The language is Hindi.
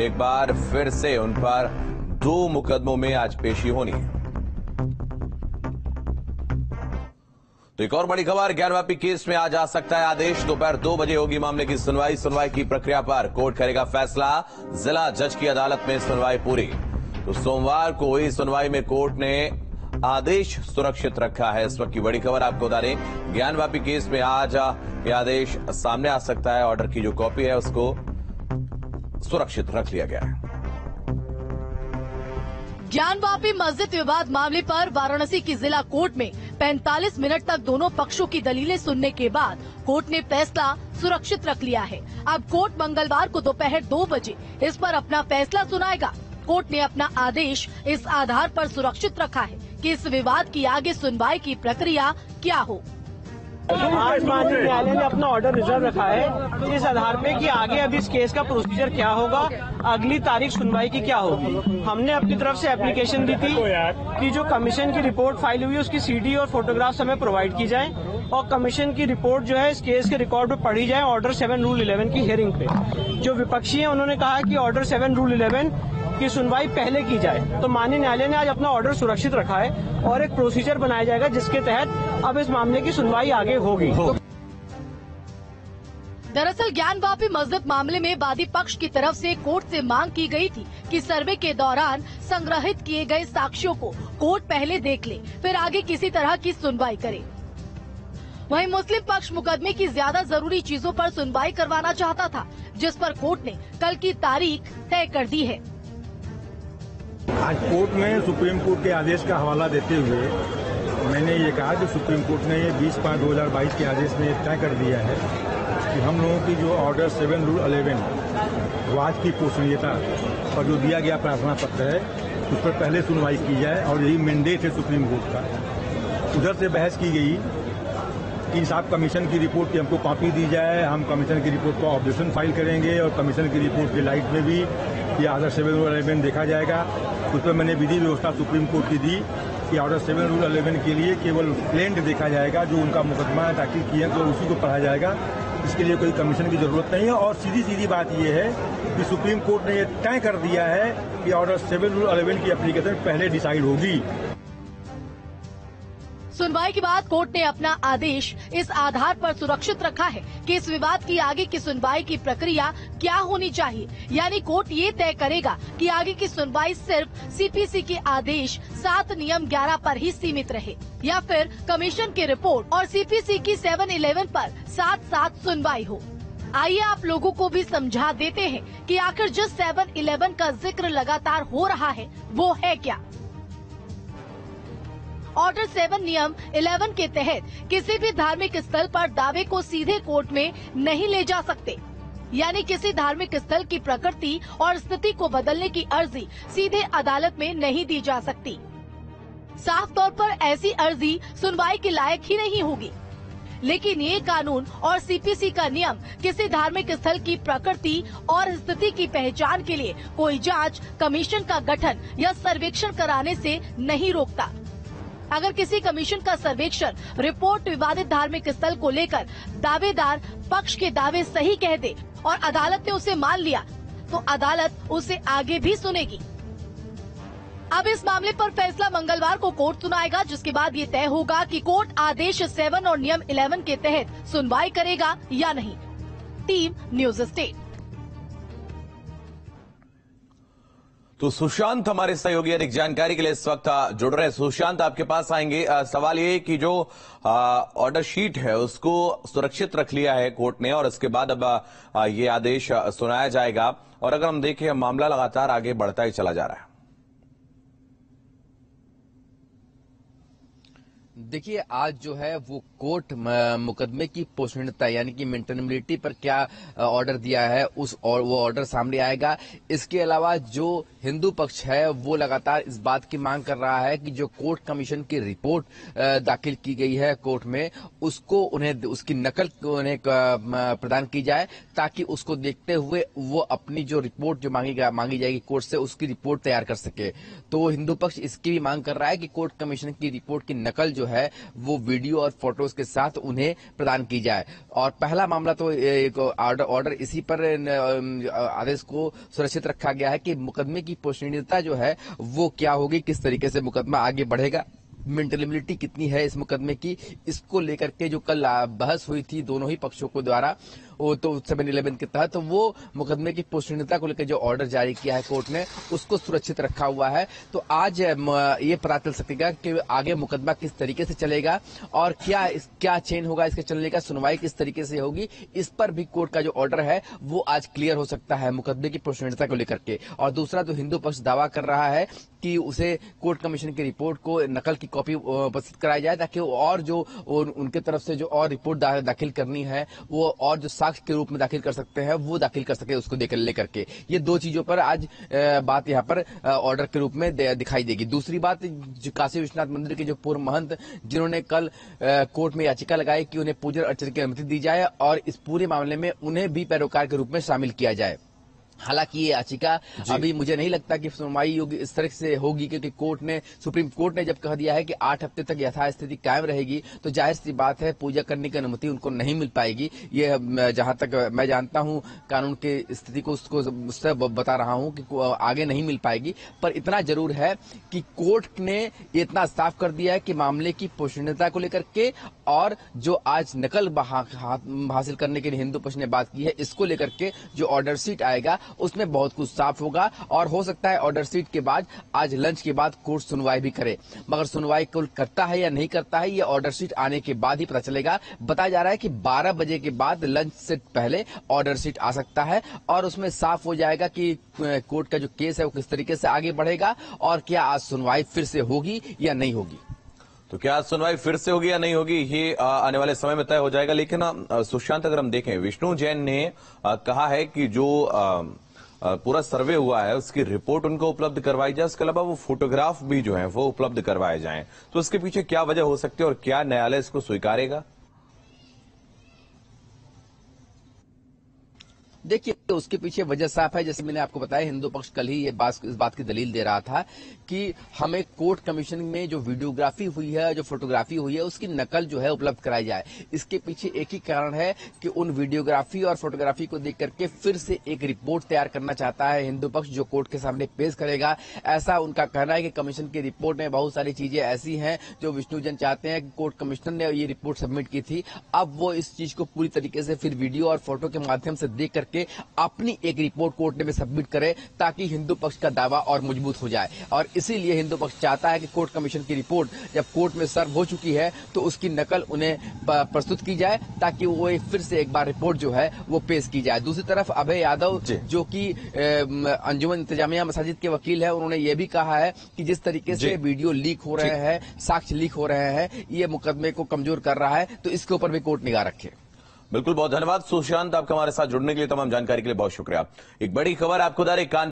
एक बार फिर से उन पर 2 मुकदमों में आज पेशी होनी है। तो एक और बड़ी खबर, ज्ञानवापी केस में आज आ सकता है आदेश। दोपहर 2 बजे होगी मामले की सुनवाई की प्रक्रिया पर कोर्ट करेगा फैसला। जिला जज की अदालत में सुनवाई पूरी। तो सोमवार को हुई सुनवाई में कोर्ट ने आदेश सुरक्षित रखा है। इस वक्त की बड़ी खबर आपको बता दें, ज्ञानवापी केस में आज यह आदेश सामने आ सकता है। ऑर्डर की जो कॉपी है उसको सुरक्षित रख लिया गया है। ज्ञानवापी मस्जिद विवाद मामले पर वाराणसी की जिला कोर्ट में 45 मिनट तक दोनों पक्षों की दलीलें सुनने के बाद कोर्ट ने फैसला सुरक्षित रख लिया है। अब कोर्ट मंगलवार को दोपहर 2 बजे इस पर अपना फैसला सुनाएगा। कोर्ट ने अपना आदेश इस आधार पर सुरक्षित रखा है कि इस विवाद की आगे सुनवाई की प्रक्रिया क्या हो। आज माननीय न्यायालय ने अपना ऑर्डर रिजर्व रखा है इस आधार पे कि आगे अब इस केस का प्रोसीजर क्या होगा, अगली तारीख सुनवाई की क्या होगी। हमने अपनी तरफ से एप्लीकेशन दी थी कि जो कमीशन की रिपोर्ट फाइल हुई है उसकी सीडी और फोटोग्राफ्स हमें प्रोवाइड की जाए और कमीशन की रिपोर्ट जो है इस केस के रिकॉर्ड में पढ़ी जाए ऑर्डर 7 रूल 11 की हियरिंग पे। जो विपक्षी है उन्होंने कहा कि ऑर्डर 7 रूल 11 की सुनवाई पहले की जाए। तो माननीय न्यायालय ने आज अपना ऑर्डर सुरक्षित रखा है और एक प्रोसीजर बनाया जाएगा जिसके तहत अब इस मामले की सुनवाई आगे होगी। दरअसल ज्ञानवापी मस्जिद मामले में वादी पक्ष की तरफ से कोर्ट से मांग की गई थी कि सर्वे के दौरान संग्रहित किए गए साक्ष्यों को कोर्ट पहले देख ले, फिर आगे किसी तरह की सुनवाई करे। वहीं मुस्लिम पक्ष मुकदमे की ज्यादा जरूरी चीजों पर सुनवाई करवाना चाहता था, जिस पर कोर्ट ने कल की तारीख तय कर दी है। आज कोर्ट में सुप्रीम कोर्ट के आदेश का हवाला देते हुए मैंने ये कहा कि सुप्रीम कोर्ट ने 20/5/2022 के आदेश में तय कर दिया है कि हम लोगों की जो ऑर्डर 7 रूल 11 वाद की पोषणीयता पर जो दिया गया प्रार्थना पत्र है उस पर पहले सुनवाई की जाए और यही मैंडेट है सुप्रीम कोर्ट का। उधर से बहस की गई कि साहब कमीशन की रिपोर्ट की हमको कॉपी दी जाए, हम कमीशन की रिपोर्ट को ऑब्जेक्शन फाइल करेंगे और कमीशन की रिपोर्ट के लाइट में भी ये ऑर्डर 7 रूल 11 देखा जाएगा। उस पर मैंने विधि व्यवस्था सुप्रीम कोर्ट की दी कि ऑर्डर 7 रूल 11 के लिए केवल प्लेंट देखा जाएगा, जो उनका मुकदमा दाखिल किया तो उसी को पढ़ा जाएगा। इसके लिए कोई कमीशन की जरूरत नहीं है। और सीधी बात यह है कि सुप्रीम कोर्ट ने यह तय कर दिया है कि ऑर्डर 7 रूल 11 की एप्लीकेशन पहले डिसाइड होगी। सुनवाई के बाद कोर्ट ने अपना आदेश इस आधार पर सुरक्षित रखा है कि इस विवाद की आगे की सुनवाई की प्रक्रिया क्या होनी चाहिए। यानी कोर्ट ये तय करेगा कि आगे की सुनवाई सिर्फ सीपीसी के आदेश 7 नियम 11 पर ही सीमित रहे या फिर कमीशन की रिपोर्ट और सीपीसी की 7-11 पर साथ सुनवाई हो। आइए आप लोगों को भी समझा देते हैं कि आखिर जिस 7-11 का जिक्र लगातार हो रहा है वो है क्या। ऑर्डर 7 नियम 11 के तहत किसी भी धार्मिक स्थल पर दावे को सीधे कोर्ट में नहीं ले जा सकते। यानी किसी धार्मिक स्थल की प्रकृति और स्थिति को बदलने की अर्जी सीधे अदालत में नहीं दी जा सकती। साफ तौर पर ऐसी अर्जी सुनवाई के लायक ही नहीं होगी। लेकिन ये कानून और सीपीसी का नियम किसी धार्मिक स्थल की प्रकृति और स्थिति की पहचान के लिए कोई जांच, कमीशन का गठन या सर्वेक्षण कराने से नहीं रोकता। अगर किसी कमीशन का सर्वेक्षण रिपोर्ट विवादित धार्मिक स्थल को लेकर दावेदार पक्ष के दावे सही कह दे और अदालत ने उसे मान लिया तो अदालत उसे आगे भी सुनेगी। अब इस मामले पर फैसला मंगलवार को कोर्ट सुनाएगा, जिसके बाद ये तय होगा कि कोर्ट आदेश 7 और नियम 11 के तहत सुनवाई करेगा या नहीं। Team news state. तो सुशांत हमारे सहयोगी अधिक जानकारी के लिए इस वक्त जुड़ रहे हैं। सुशांत, आपके पास आएंगे। सवाल ये कि जो ऑर्डर शीट है उसको सुरक्षित रख लिया है कोर्ट ने और इसके बाद अब ये आदेश सुनाया जाएगा और अगर हम देखें मामला लगातार आगे बढ़ता ही चला जा रहा है। देखिए, आज जो है वो कोर्ट मुकदमे की पोषणीयता यानी कि मेंटेनेबिलिटी पर क्या ऑर्डर दिया है वो ऑर्डर सामने आएगा। इसके अलावा जो हिंदू पक्ष है वो लगातार इस बात की मांग कर रहा है कि जो कोर्ट कमीशन की रिपोर्ट दाखिल की गई है कोर्ट में उसको उसकी नकल उन्हें प्रदान की जाए ताकि उसको देखते हुए वो अपनी जो रिपोर्ट जो मांगी जाएगी कोर्ट से उसकी रिपोर्ट तैयार कर सके। तो हिंदू पक्ष इसकी भी मांग कर रहा है कि कोर्ट कमीशन की रिपोर्ट की नकल जो है वो वीडियो और फोटोज के साथ उन्हें प्रदान की जाए। और पहला मामला तो एक ऑर्डर इसी पर आदेश को सुरक्षित रखा गया है कि मुकदमे की पोषणीयता जो है वो क्या होगी, किस तरीके से मुकदमा आगे बढ़ेगा, मेंटेनेबिलिटी कितनी है इस मुकदमे की, इसको लेकर के जो कल बहस हुई थी दोनों ही पक्षों को द्वारा, वो तो 7-11 के तहत वो मुकदमे की पोषणीयता को लेकर जो ऑर्डर जारी किया है कोर्ट ने उसको सुरक्षित रखा हुआ है। तो आज ये पता चल सकेगा कि आगे मुकदमा किस तरीके से चलेगा और क्या चेन होगा इसके चलने का, सुनवाई किस तरीके से होगी, इस पर भी कोर्ट का जो ऑर्डर है वो आज क्लियर हो सकता है मुकदमे की पोषणीयता को लेकर के। और दूसरा तो हिंदू पक्ष दावा कर रहा है कि उसे कोर्ट कमीशन की रिपोर्ट को नकल की कॉपी उपस्थित कराई जाए ताकि और जो उनके तरफ से जो और रिपोर्ट दाखिल करनी है वो और जो साक्ष्य के रूप में दाखिल कर सकते हैं वो दाखिल कर सके, उसको लेकर के। ये दो चीजों पर आज बात यहाँ पर ऑर्डर के रूप में दिखाई देगी। दूसरी बात, काशी विश्वनाथ मंदिर के जो पूर्व महंत जिन्होंने कल कोर्ट में याचिका लगाई कि उन्हें पूजन अर्चन की अनुमति दी जाए और इस पूरे मामले में उन्हें भी पैरोकार के रूप में शामिल किया जाए। हालांकि ये याचिका अभी मुझे नहीं लगता कि सुनवाई योग्य इस तरह से होगी, क्योंकि सुप्रीम कोर्ट ने जब कह दिया है कि 8 हफ्ते तक यथास्थिति कायम रहेगी तो जाहिर सी बात है पूजा करने की अनुमति उनको नहीं मिल पाएगी। ये जहां तक मैं जानता हूं कानून की स्थिति को उससे बता रहा हूं कि आगे नहीं मिल पाएगी। पर इतना जरूर है कि कोर्ट ने इतना साफ कर दिया है कि मामले की पोषणीयता को लेकर के और जो आज नकल हासिल करने के लिए हिंदू पक्ष ने बात की है इसको लेकर के जो ऑर्डर शीट आएगा उसमें बहुत कुछ साफ होगा। और हो सकता है ऑर्डर शीट के बाद आज लंच के बाद कोर्ट सुनवाई भी करे, मगर सुनवाई करता है या नहीं करता है ये ऑर्डर शीट आने के बाद ही पता चलेगा। बताया जा रहा है कि 12 बजे के बाद लंच से पहले ऑर्डर शीट आ सकता है और उसमें साफ हो जाएगा कि कोर्ट का जो केस है वो किस तरीके से आगे बढ़ेगा और क्या आज सुनवाई फिर से होगी या नहीं होगी। तो क्या सुनवाई फिर से होगी या नहीं होगी ये आने वाले समय में तय हो जाएगा। लेकिन सुशांत, अगर हम देखें, विष्णु जैन ने कहा है कि जो पूरा सर्वे हुआ है उसकी रिपोर्ट उनको उपलब्ध करवाई जाए, उसके अलावा वो फोटोग्राफ भी जो है वो उपलब्ध करवाए जाएं। तो उसके पीछे क्या वजह हो सकती है और क्या न्यायालय इसको स्वीकारेगा? देखिए, उसके पीछे वजह साफ है। जैसे मैंने आपको बताया, हिंदू पक्ष कल ही इस बात की दलील दे रहा था कि हमें कोर्ट कमीशन में जो वीडियोग्राफी हुई है, जो फोटोग्राफी हुई है, उसकी नकल जो है उपलब्ध कराई जाए। इसके पीछे एक ही कारण है कि उन वीडियोग्राफी और फोटोग्राफी को देख करके फिर से एक रिपोर्ट तैयार करना चाहता है हिंदू पक्ष, जो कोर्ट के सामने पेश करेगा। ऐसा उनका कहना है कि कमीशन की रिपोर्ट में बहुत सारी चीजें ऐसी हैं जो विष्णु जैन चाहते हैं कि कोर्ट कमिश्नर ने ये रिपोर्ट सबमिट की थी, अब वो इस चीज को पूरी तरीके से फिर वीडियो और फोटो के माध्यम से देख करके अपनी एक रिपोर्ट कोर्ट में सबमिट करे ताकि हिंदू पक्ष का दावा और मजबूत हो जाए। और इसीलिए हिंदू पक्ष चाहता है कि कोर्ट कमीशन की रिपोर्ट जब कोर्ट में सर्व हो चुकी है तो उसकी नकल उन्हें प्रस्तुत की जाए ताकि वो फिर से एक बार रिपोर्ट जो है वो पेश की जाए। दूसरी तरफ अभय यादव जो कि अंजुमन इंतजामिया मसाजिद के वकील है, उन्होंने ये भी कहा है कि जिस तरीके से वीडियो लीक हो रहे हैं, साक्ष्य लीक हो रहे हैं, ये मुकदमे को कमजोर कर रहा है, तो इसके ऊपर भी कोर्ट निगाह रखे। बिल्कुल, बहुत धन्यवाद सुशांत, आपका हमारे साथ जुड़ने के लिए, तमाम जानकारी के लिए बहुत शुक्रिया। एक बड़ी खबर आपको बता रहे, कान